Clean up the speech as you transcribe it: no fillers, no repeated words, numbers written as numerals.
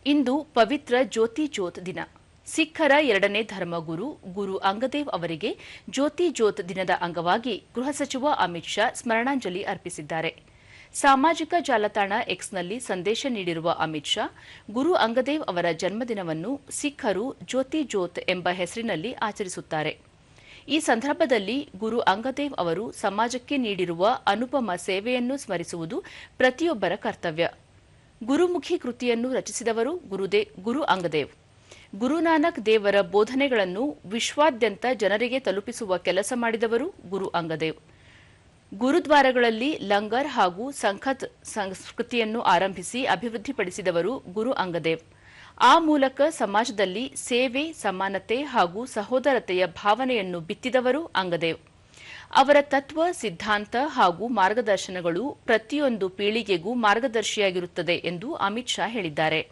ಇಂದು ಪವಿತ್ರ ಜ್ಯೋತಿ ಜ್ಯೋತ್ ದಿನ. ಸಿಖ್ಖರ ಎರಡನೇ ಧರ್ಮಗುರು ಗುರು ಅಂಗದೇವ್ ಅವರಿಗೆ ಜ್ಯೋತಿ ಜ್ಯೋತ್ ದಿನದ ಅಂಗವಾಗಿ ಗೃಹ ಸಚಿವ ಅಮಿತ್ ಶಾ ಸ್ಮರಣಾಂಜಲಿ ಅರ್ಪಿಸಿದ್ದಾರೆ. ಸಾಮಾಜಿಕ ಜಾಲತಾಣ ಎಕ್ಸ್ನಲ್ಲಿ ಸಂದೇಶ ನೀಡಿರುವ ಅಮಿತ್ ಶಾ, ಗುರು ಅಂಗದೇವ್ ಅವರ ಜನ್ಮದಿನವನ್ನು ಸಿಖ್ಖರು ಜ್ಯೋತಿ ಜ್ಯೋತ್ ಎಂಬ ಹೆಸರಿನಲ್ಲಿ ಆಚರಿಸುತ್ತಾರೆ. ಈ ಸಂದರ್ಭದಲ್ಲಿ ಗುರು ಅಂಗದೇವ್ ಅವರು ಸಮಾಜಕ್ಕೆ ನೀಡಿರುವ ಅನುಪಮ ಸೇವೆಯನ್ನು ಸ್ಮರಿಸುವುದು ಪ್ರತಿಯೊಬ್ಬರ ಕರ್ತವ್ಯ. ಗುರುಮುಖಿ ಕೃತಿಯನ್ನು ರಚಿಸಿದವರು ಗುರು ಅಂಗದೇವ್. ಗುರುನಾನಕ್ ದೇವರ ಬೋಧನೆಗಳನ್ನು ವಿಶ್ವಾದ್ಯಂತ ಜನರಿಗೆ ತಲುಪಿಸುವ ಕೆಲಸ ಮಾಡಿದವರು ಗುರು ಅಂಗದೇವ್. ಗುರುದ್ವಾರಗಳಲ್ಲಿ ಲಂಗರ್ ಹಾಗೂ ಸಂಖತ್ ಸಂಸ್ಕೃತಿಯನ್ನು ಆರಂಭಿಸಿ ಅಭಿವೃದ್ಧಿಪಡಿಸಿದವರು ಗುರು ಅಂಗದೇವ್. ಆ ಮೂಲಕ ಸಮಾಜದಲ್ಲಿ ಸೇವೆ, ಸಮಾನತೆ ಹಾಗೂ ಸಹೋದರತೆಯ ಭಾವನೆಯನ್ನು ಬಿತ್ತಿದವರು ಅಂಗದೇವ್. ಅವರ ತತ್ವ, ಸಿದ್ಧಾಂತ ಹಾಗೂ ಮಾರ್ಗದರ್ಶನಗಳು ಪ್ರತಿಯೊಂದು ಪೀಳಿಗೆಗೂ ಮಾರ್ಗದರ್ಶಿಯಾಗಿರುತ್ತದೆ ಎಂದು ಅಮಿತ್ ಶಾ ಹೇಳಿದ್ದಾರೆ.